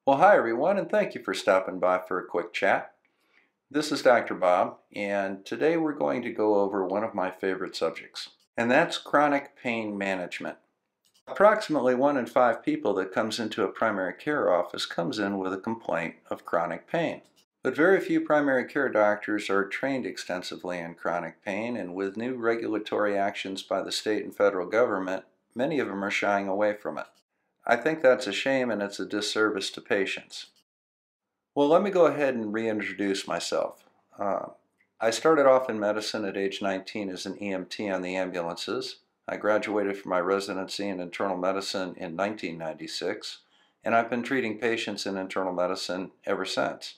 Well, hi everyone, and thank you for stopping by for a quick chat. This is Dr. Bob, and today we're going to go over one of my favorite subjects, and that's chronic pain management. Approximately 1 in 5 people that comes into a primary care office comes in with a complaint of chronic pain. But very few primary care doctors are trained extensively in chronic pain, and with new regulatory actions by the state and federal government, many of them are shying away from it. I think that's a shame, and it's a disservice to patients. Well, let me go ahead and reintroduce myself. I started off in medicine at age 19 as an EMT on the ambulances. I graduated from my residency in internal medicine in 1996, and I've been treating patients in internal medicine ever since.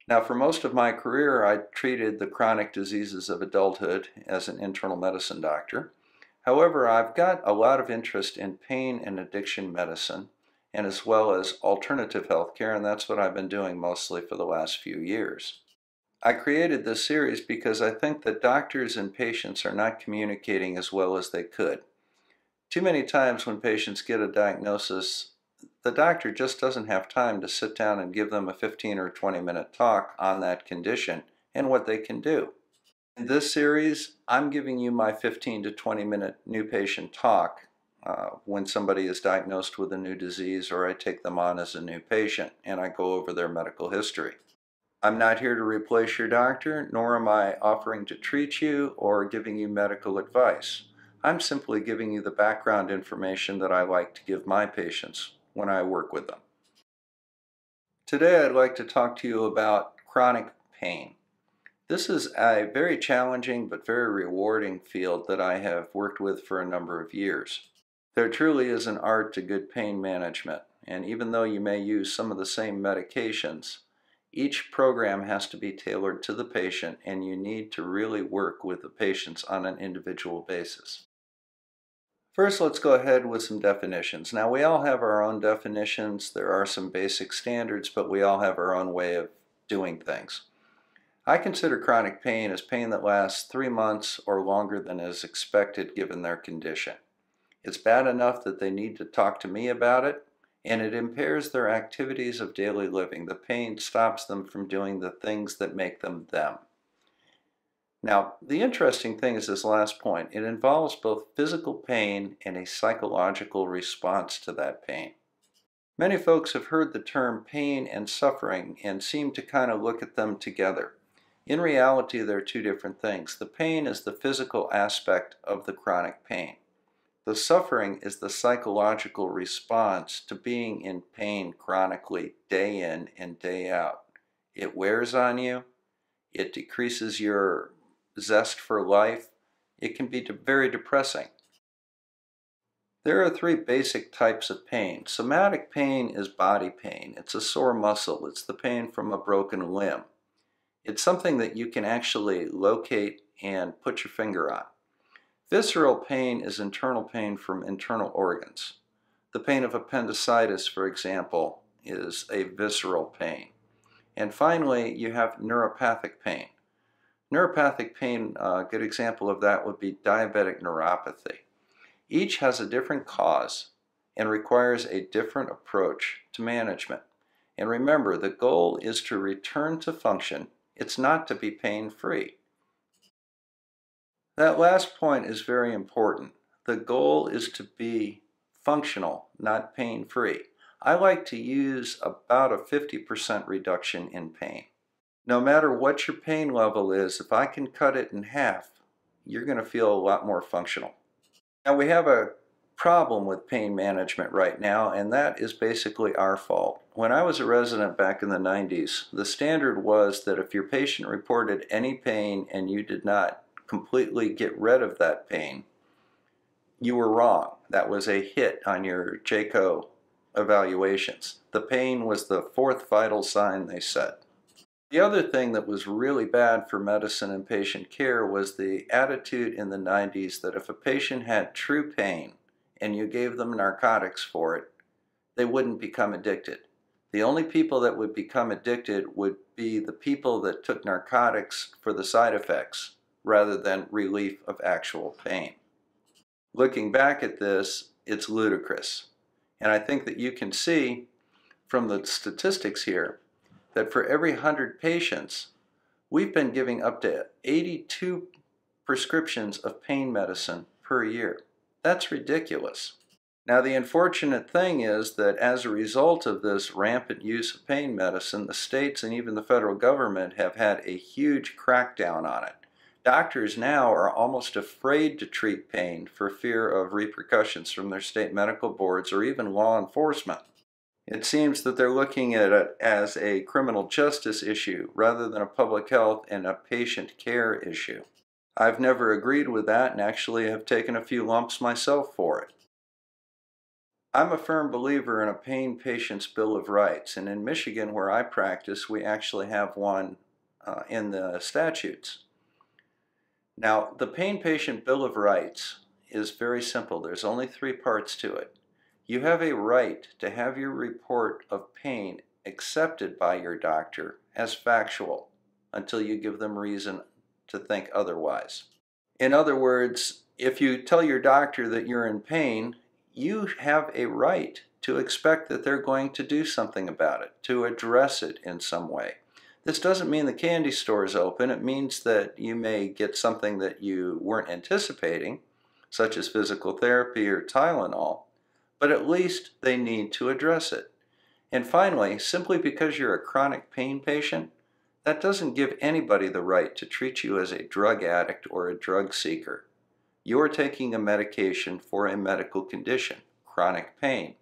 Now, for most of my career, I treated the chronic diseases of adulthood as an internal medicine doctor. However, I've got a lot of interest in pain and addiction medicine, and as well as alternative healthcare, and that's what I've been doing mostly for the last few years. I created this series because I think that doctors and patients are not communicating as well as they could. Too many times when patients get a diagnosis, the doctor just doesn't have time to sit down and give them a 15 or 20-minute talk on that condition and what they can do. In this series, I'm giving you my 15 to 20-minute new patient talk when somebody is diagnosed with a new disease, or I take them on as a new patient and I go over their medical history. I'm not here to replace your doctor, nor am I offering to treat you or giving you medical advice. I'm simply giving you the background information that I like to give my patients when I work with them. Today I'd like to talk to you about chronic pain. This is a very challenging but very rewarding field that I have worked with for a number of years. There truly is an art to good pain management, and even though you may use some of the same medications, each program has to be tailored to the patient, and you need to really work with the patients on an individual basis. First, let's go ahead with some definitions. Now, we all have our own definitions. There are some basic standards, but we all have our own way of doing things. I consider chronic pain as pain that lasts 3 months or longer than is expected given their condition. It's bad enough that they need to talk to me about it, and it impairs their activities of daily living. The pain stops them from doing the things that make them them. Now, the interesting thing is this last point. It involves both physical pain and a psychological response to that pain. Many folks have heard the term pain and suffering and seem to kind of look at them together. In reality, they're two different things. The pain is the physical aspect of the chronic pain. The suffering is the psychological response to being in pain chronically, day in and day out. It wears on you. It decreases your zest for life. It can be very depressing. There are 3 basic types of pain. Somatic pain is body pain. It's a sore muscle. It's the pain from a broken limb. It's something that you can actually locate and put your finger on. Visceral pain is internal pain from internal organs. The pain of appendicitis, for example, is a visceral pain. And finally, you have neuropathic pain. Neuropathic pain, a good example of that would be diabetic neuropathy. Each has a different cause and requires a different approach to management. And remember, the goal is to return to function. It's not to be pain-free. That last point is very important. The goal is to be functional, not pain-free. I like to use about a 50% reduction in pain. No matter what your pain level is, if I can cut it in half, you're going to feel a lot more functional. Now, we have a problem with pain management right now, and that is basically our fault. When I was a resident back in the 90s, the standard was that if your patient reported any pain and you did not completely get rid of that pain, you were wrong. That was a hit on your JCO evaluations. The pain was the 4th vital sign, they said. The other thing that was really bad for medicine and patient care was the attitude in the 90s that if a patient had true pain and you gave them narcotics for it, they wouldn't become addicted. The only people that would become addicted would be the people that took narcotics for the side effects rather than relief of actual pain. Looking back at this, it's ludicrous. And I think that you can see from the statistics here that for every 100 patients, we've been giving up to 82 prescriptions of pain medicine per year. That's ridiculous. Now, the unfortunate thing is that as a result of this rampant use of pain medicine, the states and even the federal government have had a huge crackdown on it. Doctors now are almost afraid to treat pain for fear of repercussions from their state medical boards or even law enforcement. It seems that they're looking at it as a criminal justice issue rather than a public health and a patient care issue. I've never agreed with that and actually have taken a few lumps myself for it. I'm a firm believer in a pain patient's Bill of Rights, and in Michigan, where I practice, we actually have one in the statutes. Now, the pain patient Bill of Rights is very simple. There's only 3 parts to it. You have a right to have your report of pain accepted by your doctor as factual until you give them reason to think otherwise. In other words, if you tell your doctor that you're in pain, you have a right to expect that they're going to do something about it, to address it in some way. This doesn't mean the candy store is open. It means that you may get something that you weren't anticipating, such as physical therapy or Tylenol, but at least they need to address it. And finally, simply because you're a chronic pain patient, that doesn't give anybody the right to treat you as a drug addict or a drug seeker. You're taking a medication for a medical condition, chronic pain.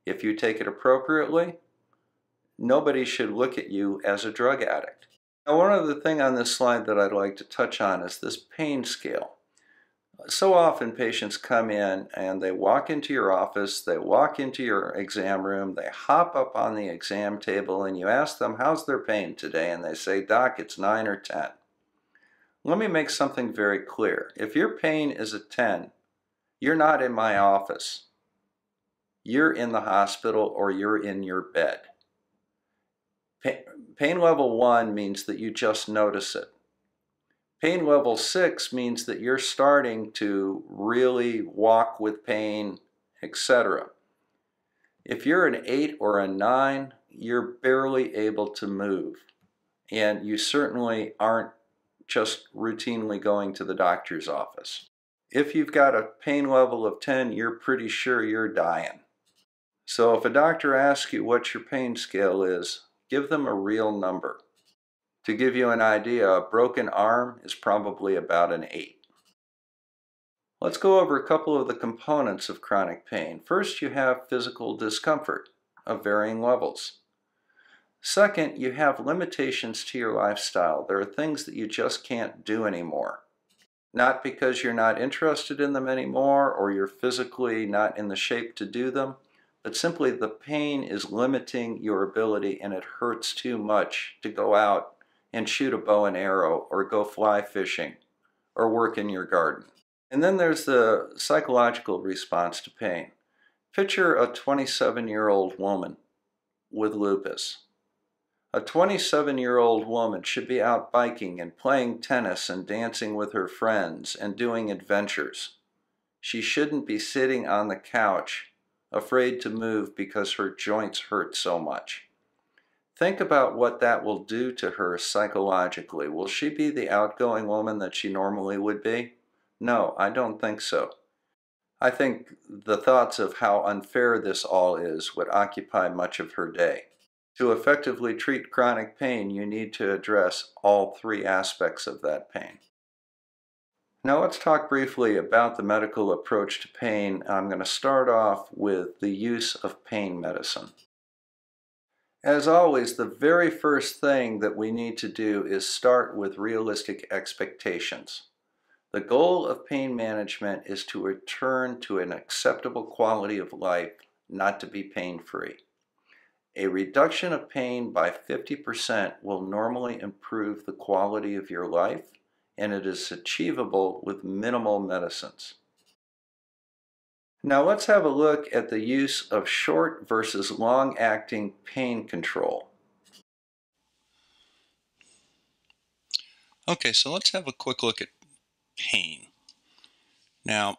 If you take it appropriately, nobody should look at you as a drug addict. Now, one other thing on this slide that I'd like to touch on is this pain scale. So often patients come in and they walk into your office, they walk into your exam room, they hop up on the exam table and you ask them, how's their pain today? And they say, Doc, it's 9 or 10. Let me make something very clear. If your pain is a 10, you're not in my office. You're in the hospital or you're in your bed. Pain level 1 means that you just notice it. Pain level 6 means that you're starting to really walk with pain, etc. If you're an 8 or a 9, you're barely able to move. And you certainly aren't just routinely going to the doctor's office. If you've got a pain level of 10, you're pretty sure you're dying. So if a doctor asks you what your pain scale is, give them a real number. To give you an idea, a broken arm is probably about an 8. Let's go over a couple of the components of chronic pain. First, you have physical discomfort of varying levels. Second, you have limitations to your lifestyle. There are things that you just can't do anymore. Not because you're not interested in them anymore or you're physically not in the shape to do them, but simply the pain is limiting your ability and it hurts too much to go out and shoot a bow and arrow or go fly fishing or work in your garden. And then there's the psychological response to pain. Picture a 27-year-old woman with lupus. A 27-year-old woman should be out biking and playing tennis and dancing with her friends and doing adventures. She shouldn't be sitting on the couch, afraid to move because her joints hurt so much. Think about what that will do to her psychologically. Will she be the outgoing woman that she normally would be? No, I don't think so. I think the thoughts of how unfair this all is would occupy much of her day. To effectively treat chronic pain, you need to address all 3 aspects of that pain. Now let's talk briefly about the medical approach to pain. I'm going to start off with the use of pain medicine. As always, the very first thing that we need to do is start with realistic expectations. The goal of pain management is to return to an acceptable quality of life, not to be pain-free. A reduction of pain by 50% will normally improve the quality of your life, and it is achievable with minimal medicines. Now let's have a look at the use of short versus long-acting pain control. Okay, so let's have a quick look at pain. Now,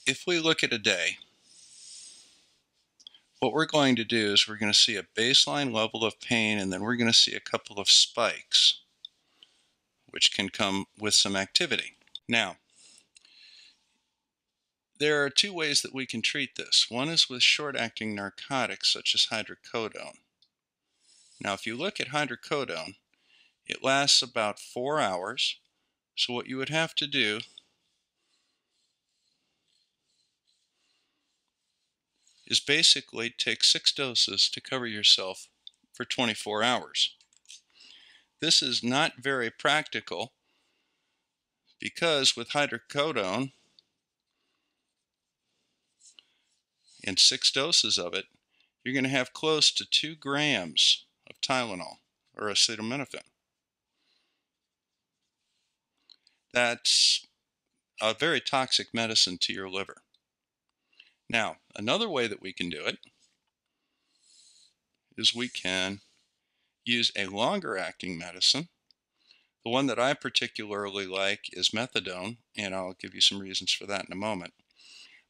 if we look at a day, what we're going to do is we're going to see a baseline level of pain, and then we're going to see a couple of spikes, which can come with some activity. Now, there are two ways that we can treat this. One is with short-acting narcotics such as hydrocodone. Now, if you look at hydrocodone, it lasts about 4 hours. So what you would have to do is basically take 6 doses to cover yourself for 24 hours. This is not very practical because with hydrocodone and 6 doses of it, you're going to have close to 2 grams of Tylenol or acetaminophen. That's a very toxic medicine to your liver. Now, another way that we can do it is we can use a longer acting medicine. The one that I particularly like is methadone, and I'll give you some reasons for that in a moment.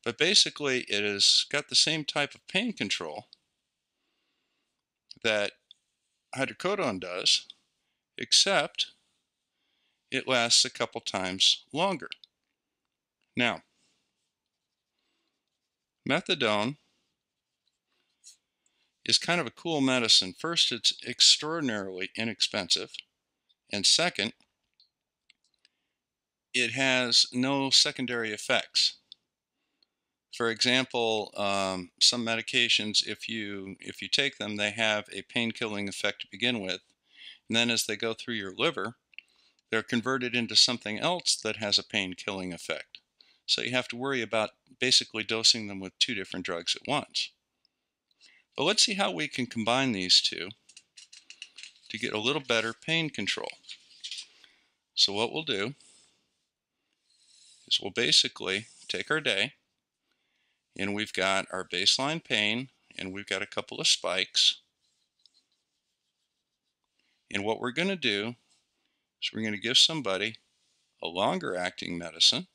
But basically, it has got the same type of pain control that hydrocodone does, except it lasts a couple times longer. Now, methadone is kind of a cool medicine. First, it's extraordinarily inexpensive, and second, it has no secondary effects. For example, some medications, if you take them, they have a pain-killing effect to begin with, and then as they go through your liver, they're converted into something else that has a pain-killing effect. So you have to worry about basically dosing them with 2 different drugs at once. But let's see how we can combine these two to get a little better pain control. So what we'll do is we'll basically take our day, and we've got our baseline pain, and we've got a couple of spikes. And what we're going to do is we're going to give somebody a longer acting medicine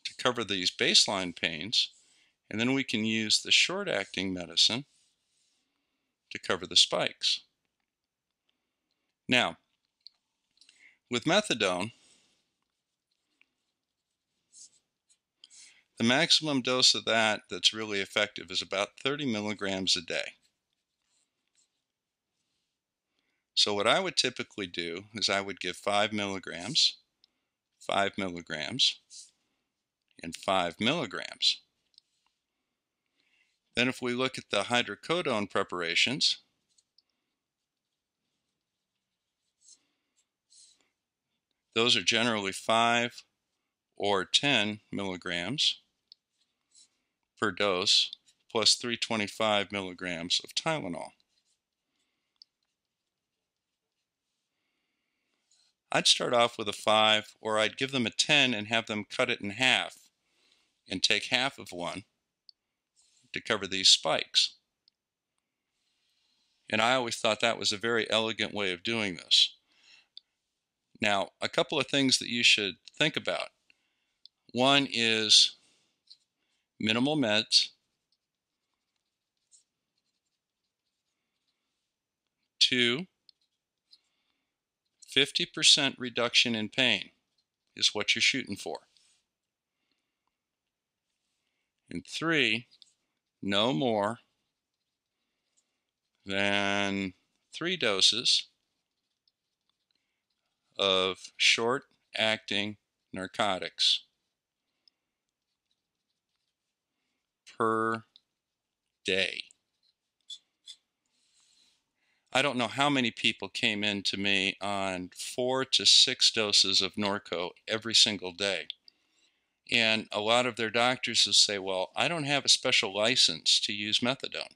to cover these baseline pains, and then we can use the short acting medicine to cover the spikes. Now, with methadone, the maximum dose of that's really effective is about 30 milligrams a day. So what I would typically do is I would give 5 milligrams, 5 milligrams, and 5 milligrams. Then if we look at the hydrocodone preparations, those are generally 5 or 10 milligrams per dose, plus 325 milligrams of Tylenol. I'd start off with a 5, or I'd give them a 10 and have them cut it in half and take half of one to cover these spikes. And I always thought that was a very elegant way of doing this. Now, a couple of things that you should think about. One is minimal meds. 2, 50% reduction in pain is what you're shooting for. And 3, no more than 3 doses of short-acting narcotics per day. I don't know how many people came in to me on 4 to 6 doses of Norco every single day. And a lot of their doctors will say, well, I don't have a special license to use methadone.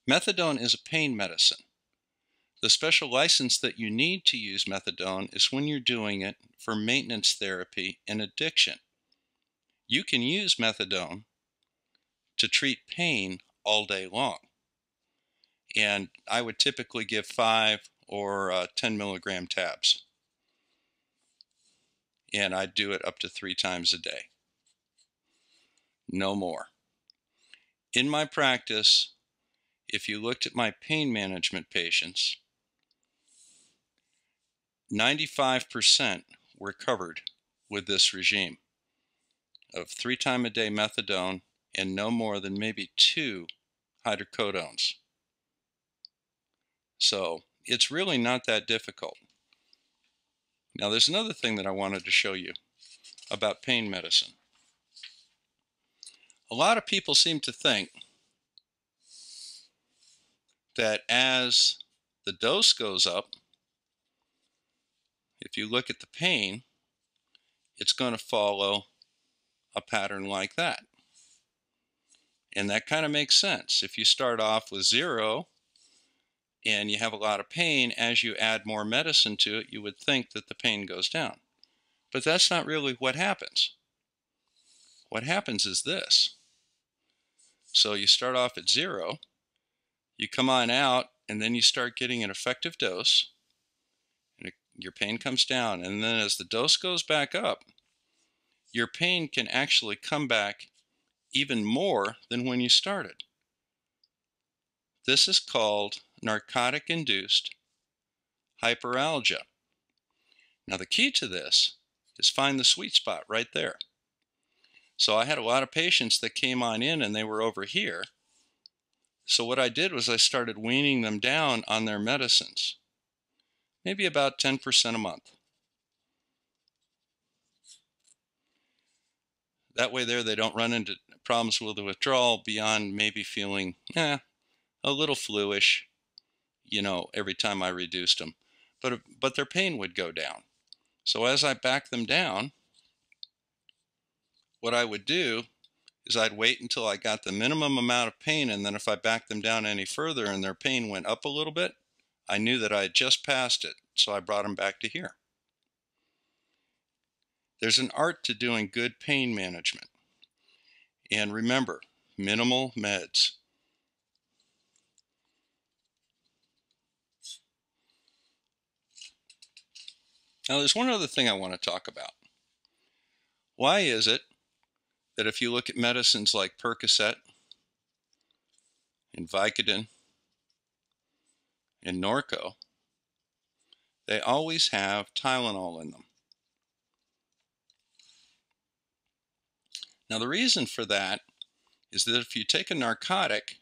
Methadone is a pain medicine. The special license that you need to use methadone is when you're doing it for maintenance therapy and addiction. You can use methadone to treat pain all day long. And I would typically give 5 or 10 milligram tabs. and I'd do it up to 3 times a day. No more. In my practice, if you looked at my pain management patients, 95% were covered with this regime of 3 times a day methadone and no more than maybe 2 hydrocodones. So it's really not that difficult. Now there's another thing that I wanted to show you about pain medicine. A lot of people seem to think that as the dose goes up, if you look at the pain, it's going to follow a pattern like that. And that kind of makes sense. If you start off with 0 and you have a lot of pain, as you add more medicine to it, you would think that the pain goes down. But that's not really what happens. What happens is this. So you start off at 0, you come on out, and then you start getting an effective dose, and your pain comes down. And then as the dose goes back up, your pain can actually come back even more than when you started. This is called narcotic-induced hyperalgia. Now the key to this is find the sweet spot right there. So I had a lot of patients that came on in and they were over here. So what I did was I started weaning them down on their medicines, maybe about 10% a month. That way there they don't run into problems with the withdrawal beyond maybe feeling a little fluish, every time I reduced them. But their pain would go down. So as I backed them down, what I would do is I'd wait until I got the minimum amount of pain, and then if I backed them down any further and their pain went up a little bit, I knew that I had just passed it, so I brought them back to here. There's an art to doing good pain management. And remember, minimal meds. Now there's one other thing I want to talk about. Why is it that if you look at medicines like Percocet and Vicodin and Norco, they always have Tylenol in them? Now the reason for that is that if you take a narcotic,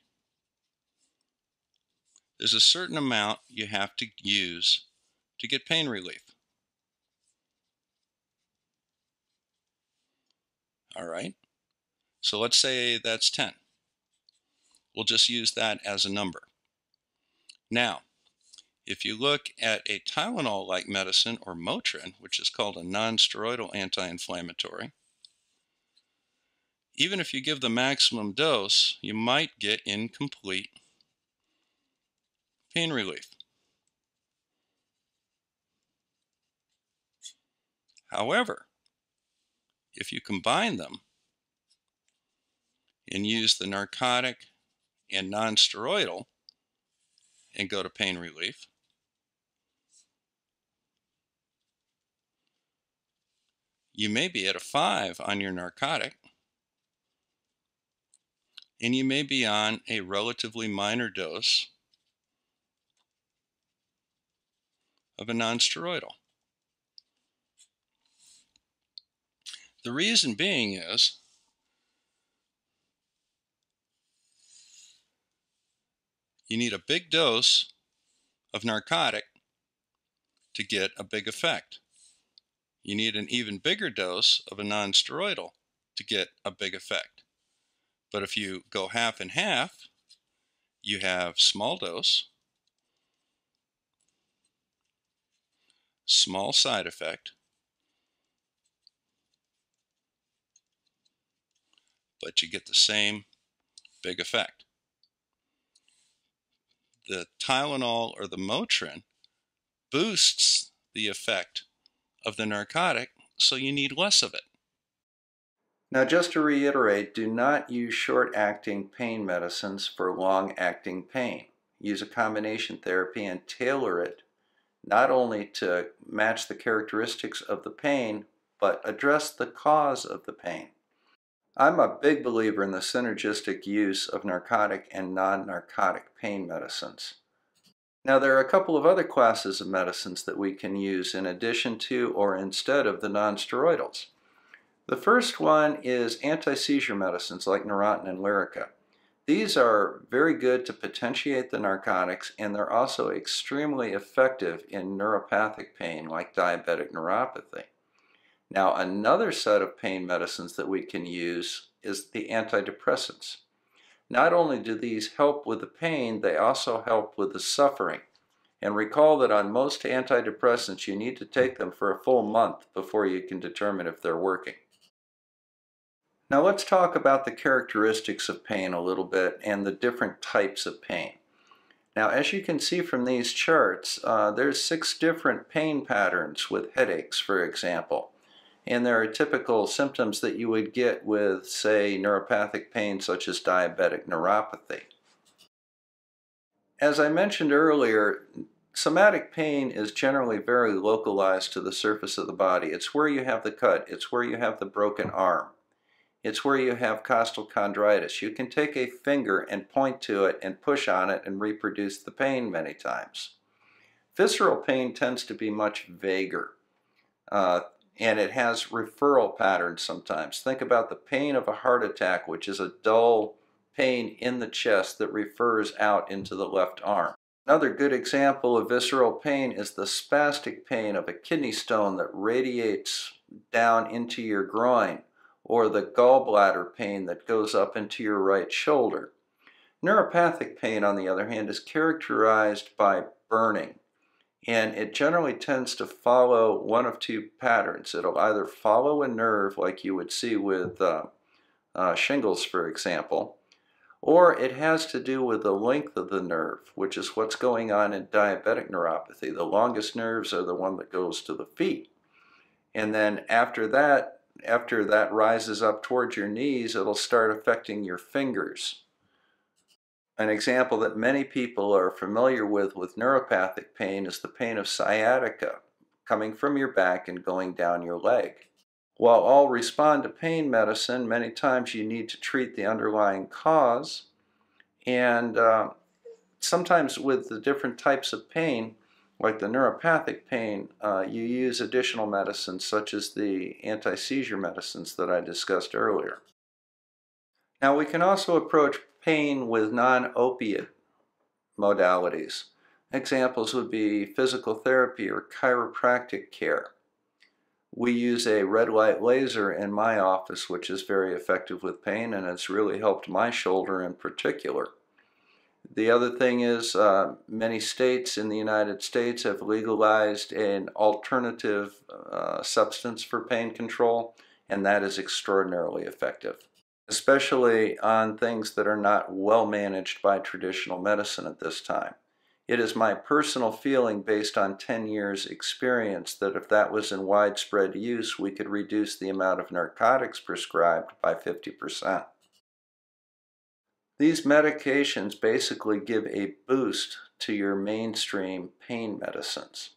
there's a certain amount you have to use to get pain relief. All right, so let's say that's 10. We'll just use that as a number. Now, if you look at a Tylenol-like medicine, or Motrin, which is called a non-steroidal anti-inflammatory, even if you give the maximum dose, you might get incomplete pain relief. However, if you combine them and use the narcotic and non-steroidal and go to pain relief, you may be at a 5 on your narcotic, and you may be on a relatively minor dose of a non-steroidal. The reason being is you need a big dose of narcotic to get a big effect. You need an even bigger dose of a non-steroidal to get a big effect. But if you go half and half, you have small dose, small side effect, but you get the same big effect. The Tylenol or the Motrin boosts the effect of the narcotic, so you need less of it. Now, just to reiterate, do not use short-acting pain medicines for long-acting pain. Use a combination therapy and tailor it not only to match the characteristics of the pain, but address the cause of the pain. I'm a big believer in the synergistic use of narcotic and non-narcotic pain medicines. Now, there are a couple of other classes of medicines that we can use in addition to or instead of the non-steroidals. The first one is anti-seizure medicines like Neurontin and Lyrica. These are very good to potentiate the narcotics, and they're also extremely effective in neuropathic pain like diabetic neuropathy. Now, another set of pain medicines that we can use is the antidepressants. Not only do these help with the pain, they also help with the suffering. And recall that on most antidepressants, you need to take them for a full month before you can determine if they're working. Now let's talk about the characteristics of pain a little bit and the different types of pain. Now, as you can see from these charts, there's 6 different pain patterns with headaches, for example. And there are typical symptoms that you would get with, say, neuropathic pain such as diabetic neuropathy. As I mentioned earlier, somatic pain is generally very localized to the surface of the body. It's where you have the cut. It's where you have the broken arm. It's where you have costochondritis. You can take a finger and point to it and push on it and reproduce the pain many times. Visceral pain tends to be much vaguer. And it has referral patterns sometimes. Think about the pain of a heart attack, which is a dull pain in the chest that refers out into the left arm. Another good example of visceral pain is the spastic pain of a kidney stone that radiates down into your groin, or the gallbladder pain that goes up into your right shoulder. Neuropathic pain, on the other hand, is characterized by burning. And it generally tends to follow one of 2 patterns. It'll either follow a nerve, like you would see with shingles, for example, or it has to do with the length of the nerve, which is what's going on in diabetic neuropathy. The longest nerves are the one that goes to the feet. And then after that rises up towards your knees, it'll start affecting your fingers. An example that many people are familiar with neuropathic pain is the pain of sciatica, coming from your back and going down your leg. While all respond to pain medicine, many times you need to treat the underlying cause, and sometimes with the different types of pain, like the neuropathic pain, you use additional medicines such as the anti-seizure medicines that I discussed earlier. Now, we can also approach pain with non-opiate modalities. Examples would be physical therapy or chiropractic care. We use a red light laser in my office, which is very effective with pain, and it's really helped my shoulder in particular. The other thing is many states in the United States have legalized an alternative substance for pain control, and that is extraordinarily effective, especially on things that are not well managed by traditional medicine at this time. It is my personal feeling, based on 10 years experience, that if that was in widespread use, we could reduce the amount of narcotics prescribed by 50%. These medications basically give a boost to your mainstream pain medicines,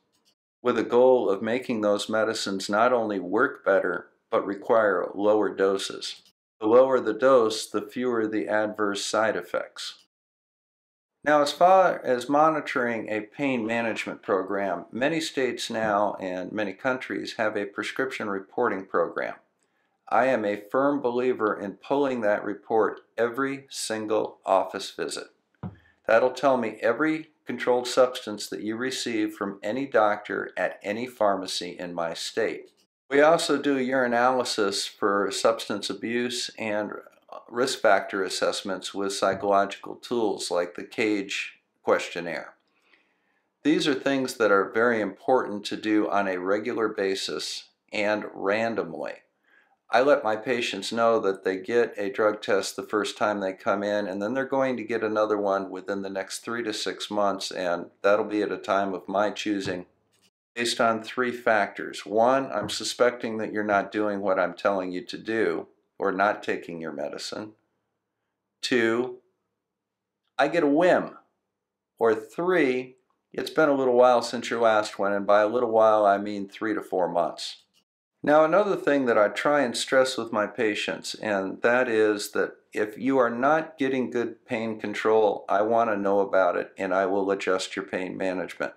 with a goal of making those medicines not only work better, but require lower doses. The lower the dose, the fewer the adverse side effects. Now, as far as monitoring a pain management program, many states now and many countries have a prescription reporting program. I am a firm believer in pulling that report every single office visit. That'll tell me every controlled substance that you receive from any doctor at any pharmacy in my state. We also do urinalysis for substance abuse and risk factor assessments with psychological tools like the CAGE questionnaire. These are things that are very important to do on a regular basis and randomly. I let my patients know that they get a drug test the first time they come in, and then they're going to get another one within the next 3 to 6 months, and that'll be at a time of my choosing, based on 3 factors. 1, I'm suspecting that you're not doing what I'm telling you to do, or not taking your medicine. 2, I get a whim. Or 3, it's been a little while since your last one, and by a little while I mean 3 to 4 months. Now, another thing that I try and stress with my patients, and that is that if you are not getting good pain control, I want to know about it and I will adjust your pain management.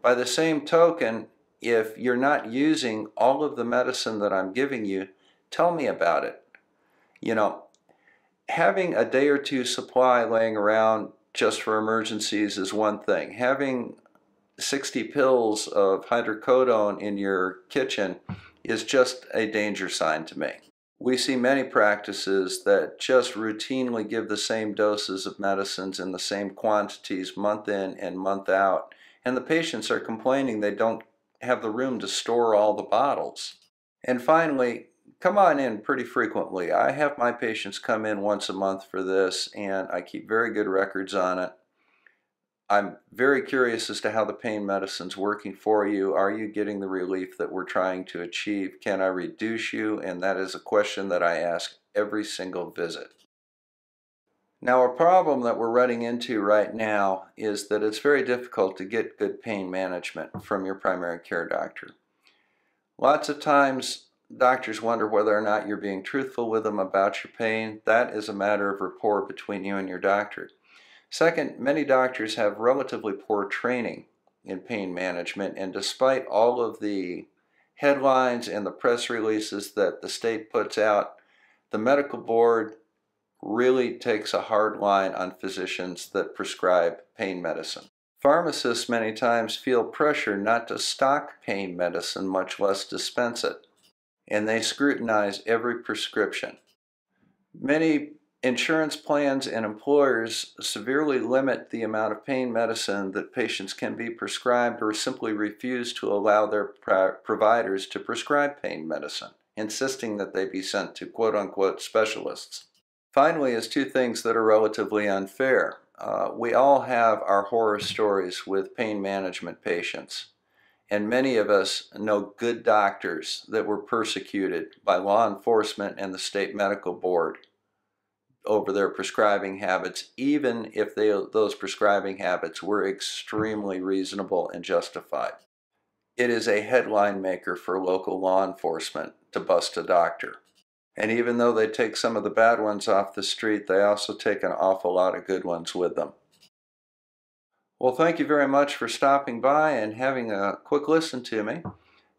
By the same token, if you're not using all of the medicine that I'm giving you, tell me about it. You know, having a day or two supply laying around just for emergencies is one thing. Having 60 pills of hydrocodone in your kitchen is just a danger sign to me. We see many practices that just routinely give the same doses of medicines in the same quantities month in and month out, and the patients are complaining they don't have the room to store all the bottles. And finally, come on in pretty frequently. I have my patients come in once a month for this, and I keep very good records on it. I'm very curious as to how the pain medicine's working for you. Are you getting the relief that we're trying to achieve? Can I reduce you? And that is a question that I ask every single visit. Now, a problem that we're running into right now is that it's very difficult to get good pain management from your primary care doctor. Lots of times, doctors wonder whether or not you're being truthful with them about your pain. That is a matter of rapport between you and your doctor. Second, many doctors have relatively poor training in pain management, and despite all of the headlines and the press releases that the state puts out, the medical board really takes a hard line on physicians that prescribe pain medicine. Pharmacists many times feel pressure not to stock pain medicine, much less dispense it, and they scrutinize every prescription. Many insurance plans and employers severely limit the amount of pain medicine that patients can be prescribed, or simply refuse to allow their providers to prescribe pain medicine, insisting that they be sent to quote-unquote specialists. Finally, is two things that are relatively unfair. We all have our horror stories with pain management patients, and many of us know good doctors that were persecuted by law enforcement and the state medical board over their prescribing habits, even if those prescribing habits were extremely reasonable and justified. It is a headline maker for local law enforcement to bust a doctor. And even though they take some of the bad ones off the street, they also take an awful lot of good ones with them. Well, thank you very much for stopping by and having a quick listen to me.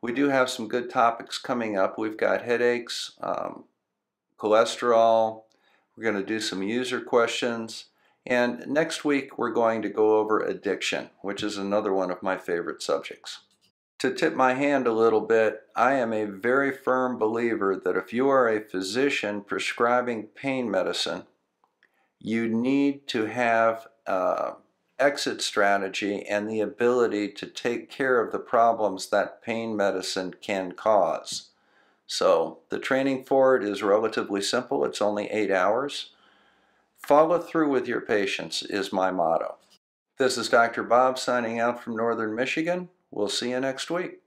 We do have some good topics coming up. We've got headaches, cholesterol. We're going to do some user questions, and next week we're going to go over addiction, which is another one of my favorite subjects. To tip my hand a little bit, I am a very firm believer that if you are a physician prescribing pain medicine, you need to have an exit strategy and the ability to take care of the problems that pain medicine can cause. So the training for it is relatively simple. It's only 8 hours. Follow through with your patients is my motto. This is Dr. Bob signing out from Northern Michigan. We'll see you next week.